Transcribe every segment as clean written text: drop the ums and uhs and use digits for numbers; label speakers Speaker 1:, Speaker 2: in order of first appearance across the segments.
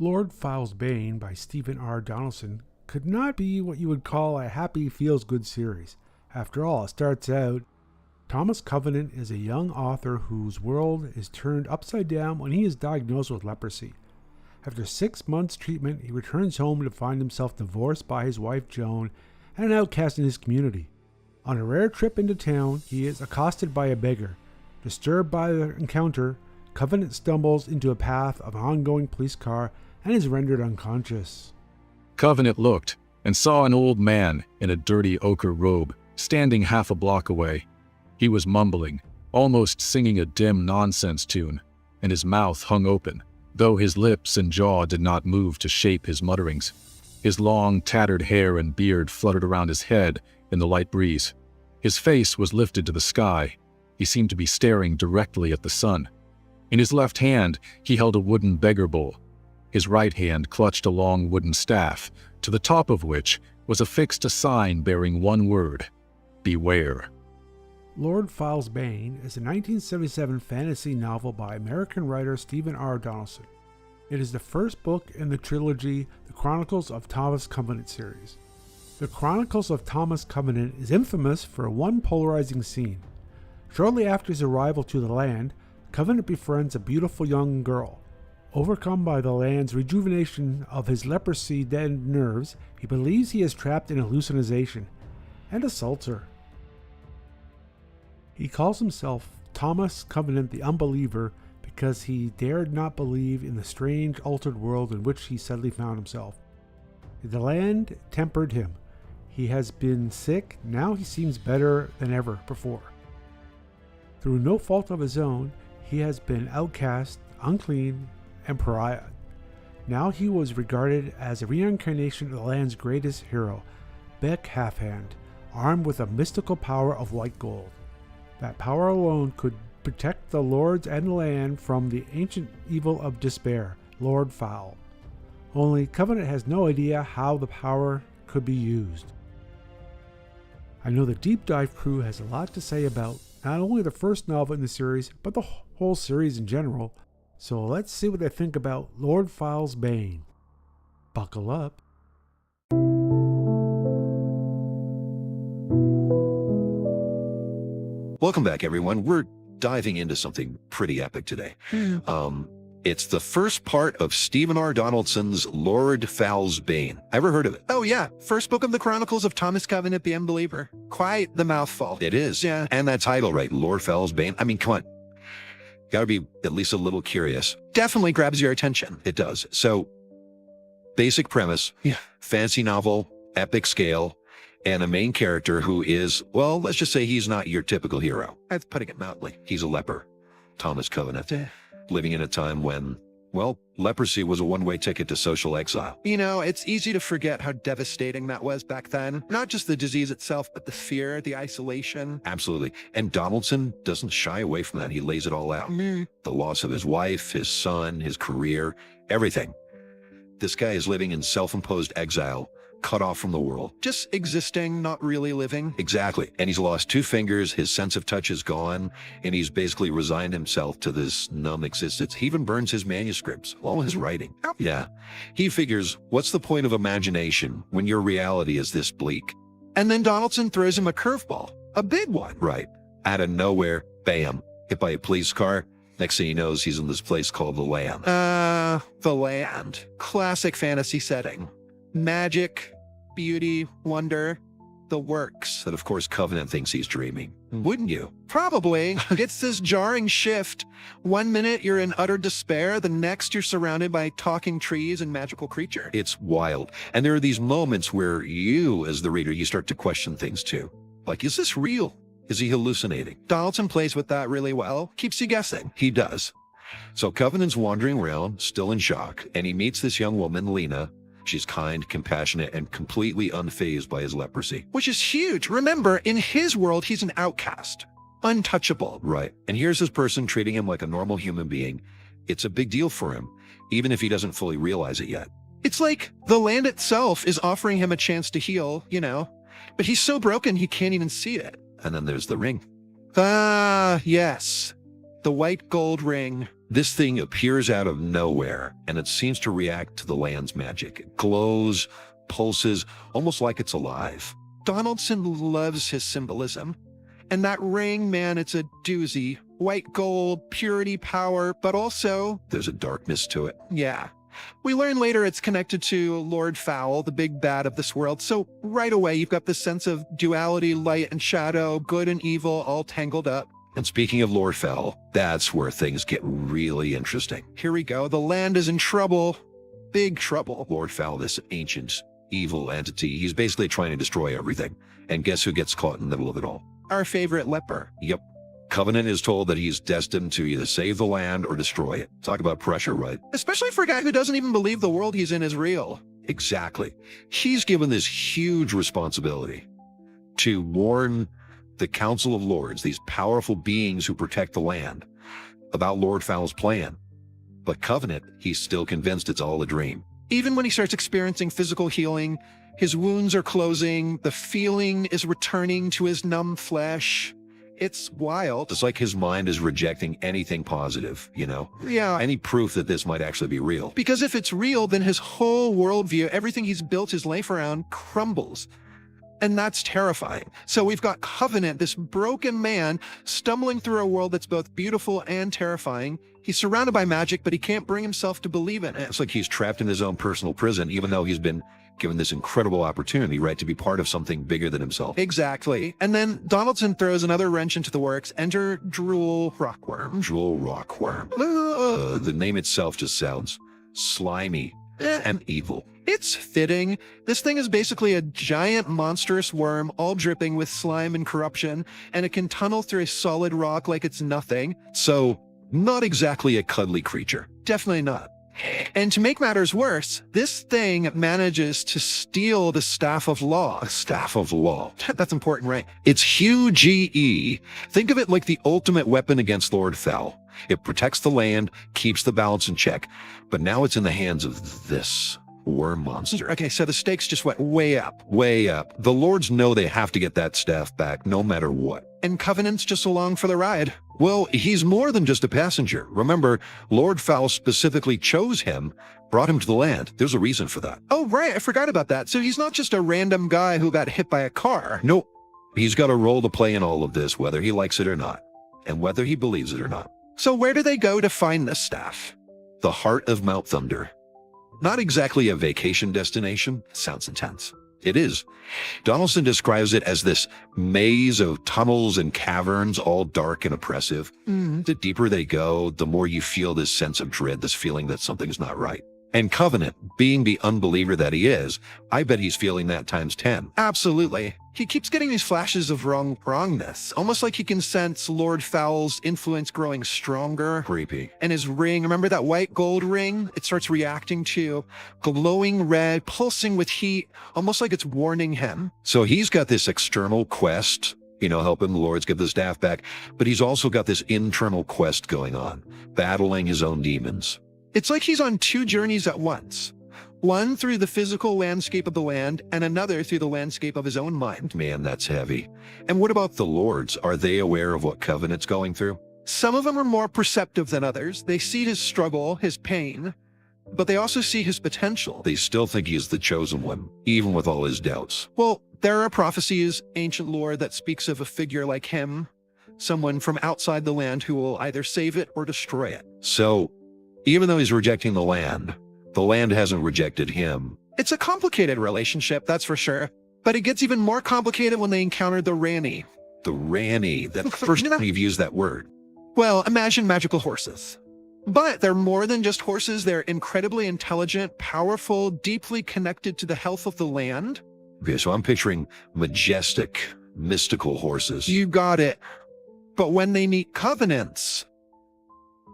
Speaker 1: Lord Files Bane by Stephen R. Donaldson could not be what you would call a happy feels-good series. After all, it starts out, Thomas Covenant is a young author whose world is turned upside down when he is diagnosed with leprosy. After 6 months' treatment, he returns home to find himself divorced by his wife Joan and an outcast in his community. On a rare trip into town, he is accosted by a beggar. Disturbed by the encounter, Covenant stumbles into a path of an ongoing police car and is rendered unconscious.
Speaker 2: Covenant looked and saw an old man in a dirty ochre robe standing half a block away. He was mumbling, almost singing a dim nonsense tune, and his mouth hung open, though his lips and jaw did not move to shape his mutterings. His long, tattered hair and beard fluttered around his head in the light breeze. His face was lifted to the sky. He seemed to be staring directly at the sun. In his left hand, he held a wooden beggar bowl. His right hand clutched a long wooden staff, to the top of which was affixed a sign bearing one word: beware.
Speaker 1: Lord Files Bane is a 1977 fantasy novel by American writer Stephen R. Donaldson. It is the first book in the trilogy The Chronicles of Thomas Covenant series. The Chronicles of Thomas Covenant is infamous for one polarizing scene. Shortly after his arrival to the land, Covenant befriends a beautiful young girl. Overcome by the land's rejuvenation of his leprosy-deadened nerves, he believes he is trapped in a hallucination and assaults her. He calls himself Thomas Covenant the Unbeliever because he dared not believe in the strange altered world in which he suddenly found himself. The land tempered him. He has been sick, now he seems better than ever before. Through no fault of his own, he has been outcast, unclean, and pariah. Now he was regarded as a reincarnation of the land's greatest hero, Beck Halfhand, armed with a mystical power of white gold. That power alone could protect the lords and the land from the ancient evil of despair, Lord Foul. Only Covenant has no idea how the power could be used. I know the Deep Dive crew has a lot to say about not only the first novel in the series, but the whole series in general. So let's see what they think about Lord Files Bane. Buckle up.
Speaker 3: Welcome back, everyone. We're diving into something pretty epic today. It's the first part of Stephen R. Donaldson's Lord Files Bane. Ever heard of it?
Speaker 4: Oh yeah, first book of the Chronicles of Thomas Covenant, the Unbeliever. Quite the mouthful.
Speaker 3: It is.
Speaker 4: Yeah.
Speaker 3: And that title, right? Lord Files Bane. I mean, come on. Gotta be at least a little curious.
Speaker 4: Definitely grabs your attention.
Speaker 3: It does. So, basic premise.
Speaker 4: Yeah.
Speaker 3: Fancy novel, epic scale, and a main character who is, well, let's just say he's not your typical hero.
Speaker 4: That's putting it mildly.
Speaker 3: He's a leper. Thomas Covenant. Living in a time when, well, leprosy was a one-way ticket to social exile.
Speaker 4: You know, it's easy to forget how devastating that was back then. Not just the disease itself, but the fear, the isolation.
Speaker 3: Absolutely. And Donaldson doesn't shy away from that. He lays it all out. The loss of his wife, his son, his career, everything. This guy is living in self-imposed exile, cut off from the world.
Speaker 4: Just existing, not really living.
Speaker 3: Exactly. And he's lost 2 fingers, his sense of touch is gone, and he's basically resigned himself to this numb existence. He even burns his manuscripts, all his writing. Yeah. He figures, what's the point of imagination when your reality is this bleak?
Speaker 4: And then Donaldson throws him a curveball. A big one.
Speaker 3: Right. Out of nowhere, bam, hit by a police car. Next thing he knows, he's in this place called the Land.
Speaker 4: The Land. Classic fantasy setting. Magic, beauty, wonder, the works.
Speaker 3: That, of course, Covenant thinks he's dreaming. Wouldn't you?
Speaker 4: Probably. It's this jarring shift. One minute you're in utter despair, the next you're surrounded by talking trees and magical creature.
Speaker 3: It's wild. And there are these moments where you, as the reader, you start to question things too. Like, is this real? Is he hallucinating?
Speaker 4: Donaldson plays with that really well. Keeps you guessing.
Speaker 3: He does. So Covenant's wandering around, still in shock, and he meets this young woman, Lena. She's kind, compassionate, and completely unfazed by his leprosy.
Speaker 4: Which is huge. Remember, in his world, he's an outcast. Untouchable.
Speaker 3: Right. And here's this person treating him like a normal human being. It's a big deal for him, even if he doesn't fully realize it yet.
Speaker 4: It's like the land itself is offering him a chance to heal, you know. But he's so broken he can't even see it.
Speaker 3: And then there's the ring.
Speaker 4: Ah, yes. The white gold ring.
Speaker 3: This thing appears out of nowhere, and it seems to react to the land's magic. It glows, pulses, almost like it's alive.
Speaker 4: Donaldson loves his symbolism. And that ring, man, it's a doozy. White gold, purity, power, but also,
Speaker 3: There's a darkness to it.
Speaker 4: yeah. We learn later it's connected to Lord Fowl, the big bad of this world. So right away, you've got this sense of duality, light and shadow, good and evil, all tangled up.
Speaker 3: And speaking of Lord Fell, that's where things get really interesting.
Speaker 4: Here we go. The land is in trouble. Big trouble.
Speaker 3: Lord Fell, this ancient, evil entity, he's basically trying to destroy everything. And guess who gets caught in the middle of it all?
Speaker 4: Our favorite leper.
Speaker 3: Yep. Covenant is told that he's destined to either save the land or destroy it. Talk about pressure, right?
Speaker 4: Especially for a guy who doesn't even believe the world he's in is real.
Speaker 3: Exactly. He's given this huge responsibility to warn the Council of Lords, these powerful beings who protect the land, about Lord Fowl's plan. But Covenant, he's still convinced it's all a dream.
Speaker 4: Even when he starts experiencing physical healing, his wounds are closing, the feeling is returning to his numb flesh. It's wild.
Speaker 3: It's like his mind is rejecting anything positive, you know?
Speaker 4: Yeah.
Speaker 3: Any proof that this might actually be real.
Speaker 4: Because if it's real, then his whole worldview, everything he's built his life around, crumbles. And that's terrifying. So we've got Covenant, this broken man, stumbling through a world that's both beautiful and terrifying. He's surrounded by magic, but he can't bring himself to believe in it.
Speaker 3: It's like he's trapped in his own personal prison, even though he's been given this incredible opportunity, right, to be part of something bigger than himself.
Speaker 4: Exactly. And then Donaldson throws another wrench into the works. Enter Drool Rockworm.
Speaker 3: Drool Rockworm. The name itself just sounds slimy and evil.
Speaker 4: It's fitting. This thing is basically a giant monstrous worm, all dripping with slime and corruption, and it can tunnel through a solid rock like it's nothing.
Speaker 3: So, not exactly a cuddly creature.
Speaker 4: Definitely not. And to make matters worse, this thing manages to steal the Staff of Law.
Speaker 3: A staff of law.
Speaker 4: That's important, right?
Speaker 3: It's huge E. Think of it like the ultimate weapon against Lord Fell. It protects the land, keeps the balance in check, but now it's in the hands of this worm monster.
Speaker 4: Okay, so the stakes just went way up.
Speaker 3: Way up. The lords know they have to get that staff back no matter what.
Speaker 4: And Covenant's just along for the ride.
Speaker 3: Well, he's more than just a passenger. Remember, Lord Fowl specifically chose him, brought him to the land. There's a reason for that.
Speaker 4: Oh, right, I forgot about that. So he's not just a random guy who got hit by a car.
Speaker 3: Nope. He's got a role to play in all of this, whether he likes it or not, and whether he believes it or not.
Speaker 4: So where do they go to find this staff?
Speaker 3: The heart of Mount Thunder. Not exactly a vacation destination. Sounds intense. It is. Donaldson describes it as this maze of tunnels and caverns, all dark and oppressive. The deeper they go, the more you feel this sense of dread, this feeling that something's not right. And Covenant, being the unbeliever that he is, I bet he's feeling that times 10.
Speaker 4: Absolutely. He keeps getting these flashes of wrongness, almost like he can sense Lord Fowl's influence growing stronger.
Speaker 3: Creepy.
Speaker 4: And his ring, remember that white gold ring? It starts reacting to glowing red, pulsing with heat, almost like it's warning him.
Speaker 3: So he's got this external quest, helping the lords get the staff back, but he's also got this internal quest going on, battling his own demons.
Speaker 4: It's like he's on two journeys at once. One through the physical landscape of the land, and another through the landscape of his own mind.
Speaker 3: Man, that's heavy. And what about the lords? Are they aware of what Covenant's going through?
Speaker 4: Some of them are more perceptive than others. They see his struggle, his pain, but they also see his potential.
Speaker 3: They still think he's the chosen one, even with all his doubts.
Speaker 4: Well, there are prophecies, ancient lore, that speaks of a figure like him, someone from outside the land who will either save it or destroy it.
Speaker 3: So, even though he's rejecting the land hasn't rejected him.
Speaker 4: It's a complicated relationship, that's for sure. But it gets even more complicated when they encounter the Ranny.
Speaker 3: The Ranny, the first time you've used that word.
Speaker 4: Well, imagine magical horses. But they're more than just horses. They're incredibly intelligent, powerful, deeply connected to the health of the land.
Speaker 3: Okay, so I'm picturing majestic, mystical horses.
Speaker 4: You got it. But when they meet Covenants,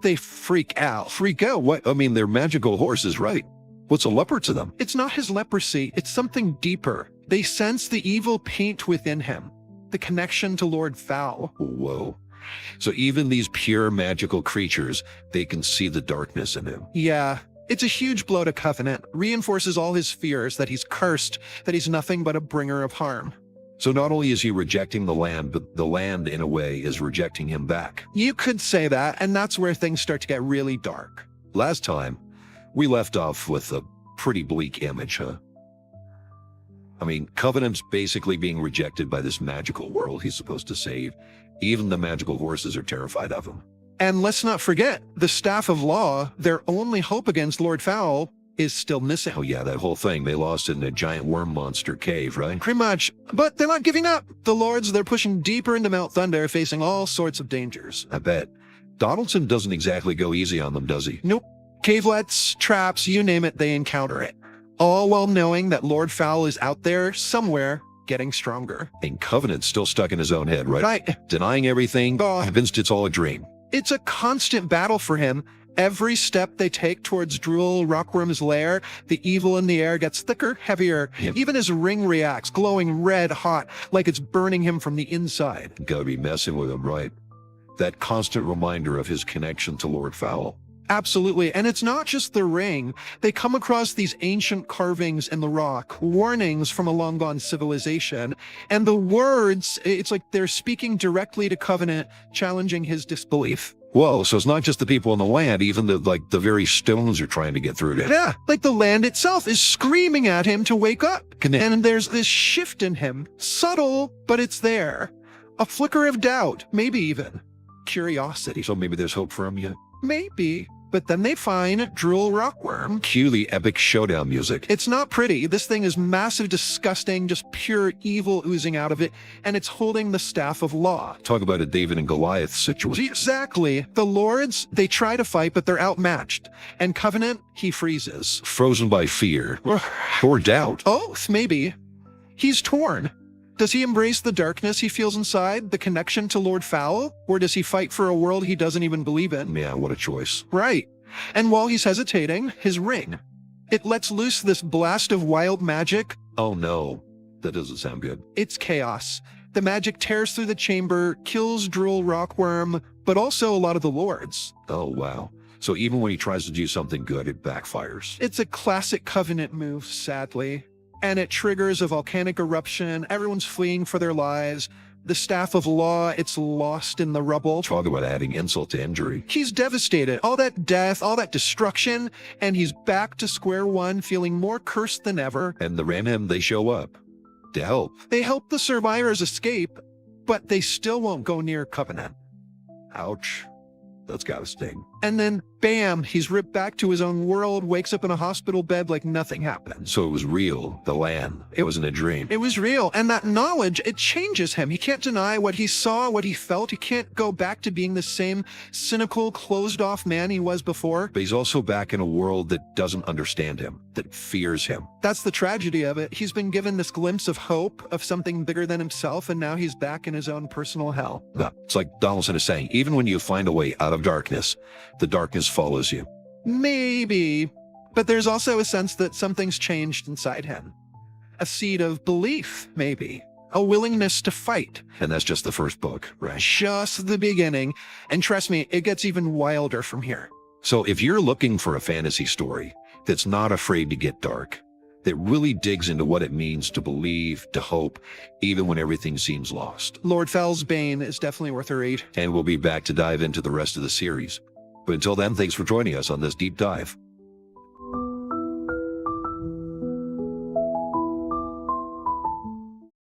Speaker 4: they freak out.
Speaker 3: Freak out? What? I mean, they're magical horses, right? What's a leper to them?
Speaker 4: It's not his leprosy. It's something deeper. They sense the evil paint within him, the connection to Lord Fowl.
Speaker 3: Whoa. So even these pure magical creatures, they can see the darkness in him.
Speaker 4: Yeah. It's a huge blow to Covenant. Reinforces all his fears that he's cursed, that he's nothing but a bringer of harm.
Speaker 3: So not only is he rejecting the land, but the land, in a way, is rejecting him back.
Speaker 4: You could say that, and that's where things start to get really dark.
Speaker 3: Last time, we left off with a pretty bleak image, huh? I mean, Covenant's basically being rejected by this magical world he's supposed to save. Even the magical horses are terrified of him.
Speaker 4: And let's not forget, the Staff of Law, their only hope against Lord Fowl, is still missing.
Speaker 3: Oh yeah, that whole thing. They lost it in a giant worm monster cave, right?
Speaker 4: Pretty much. But they're not giving up. The Lords, they're pushing deeper into Mount Thunder, facing all sorts of dangers.
Speaker 3: I bet. Donaldson doesn't exactly go easy on them, does he?
Speaker 4: Nope. Cavelets, traps, you name it, they encounter it. All while knowing that Lord Fowl is out there somewhere getting stronger.
Speaker 3: And Covenant's still stuck in his own head, right?
Speaker 4: Right.
Speaker 3: Denying everything,
Speaker 4: Oh.
Speaker 3: convinced it's all a dream.
Speaker 4: It's a constant battle for him. Every step they take towards Drool Rockworm's lair, the evil in the air gets thicker, heavier.
Speaker 3: Yep.
Speaker 4: Even his ring reacts, glowing red hot, like it's burning him from the inside.
Speaker 3: Gotta be messing with him, right? That constant reminder of his connection to Lord Fowl.
Speaker 4: Absolutely. And it's not just the ring. They come across these ancient carvings in the rock, warnings from a long-gone civilization. And the words, it's like they're speaking directly to Covenant, challenging his disbelief.
Speaker 3: Whoa, so it's not just the people on the land, even the very stones are trying to get through to him.
Speaker 4: Yeah, like the land itself is screaming at him to wake up.
Speaker 3: Connect.
Speaker 4: And there's this shift in him. Subtle, but it's there. A flicker of doubt, maybe even curiosity.
Speaker 3: So maybe there's hope for him yet?
Speaker 4: Maybe. But then they find Drool Rockworm.
Speaker 3: Cue the epic showdown music.
Speaker 4: It's not pretty. This thing is massive, disgusting, just pure evil oozing out of it, and it's holding the Staff of Law.
Speaker 3: Talk about a David and Goliath situation.
Speaker 4: Exactly. The Lords, they try to fight, but they're outmatched. And Covenant, he freezes.
Speaker 3: Frozen by fear. Or doubt.
Speaker 4: Both, maybe. He's torn. Does he embrace the darkness he feels inside, the connection to Lord Fowl? Or does he fight for a world he doesn't even believe in?
Speaker 3: Yeah, what a choice.
Speaker 4: Right. And while he's hesitating, his ring. It lets loose this blast of wild magic.
Speaker 3: Oh no, that doesn't sound good.
Speaker 4: It's chaos. The magic tears through the chamber, kills Drool Rockworm, but also a lot of the Lords.
Speaker 3: Oh wow. So even when he tries to do something good, it backfires.
Speaker 4: It's a classic Covenant move, sadly. And it triggers a volcanic eruption. Everyone's fleeing for their lives. The Staff of Law, it's lost in the rubble.
Speaker 3: Talk about adding insult to injury.
Speaker 4: He's devastated. All that death, all that destruction, and he's back to square one, feeling more cursed than ever.
Speaker 3: And the Ramham, they show up to help.
Speaker 4: They help the survivors escape, but they still won't go near Covenant.
Speaker 3: Ouch. That's gotta sting.
Speaker 4: And then, bam, he's ripped back to his own world, wakes up in a hospital bed like nothing happened.
Speaker 3: So it was real, the land. It wasn't a dream.
Speaker 4: It was real, and that knowledge, it changes him. He can't deny what he saw, what he felt. He can't go back to being the same cynical, closed-off man he was before.
Speaker 3: But he's also back in a world that doesn't understand him, that fears him.
Speaker 4: That's the tragedy of it. He's been given this glimpse of hope, of something bigger than himself, and now he's back in his own personal hell.
Speaker 3: Yeah, it's like Donaldson is saying, even when you find a way out of darkness, the darkness follows you.
Speaker 4: Maybe. But there's also a sense that something's changed inside him. A seed of belief, maybe. A willingness to fight.
Speaker 3: And that's just the first book, right?
Speaker 4: Just the beginning. And trust me, it gets even wilder from here.
Speaker 3: So if you're looking for a fantasy story that's not afraid to get dark, that really digs into what it means to believe, to hope, even when everything seems lost.
Speaker 4: Lord Fell's Bane is definitely worth a read.
Speaker 3: And we'll be back to dive into the rest of the series. But until then, thanks for joining us on this deep dive.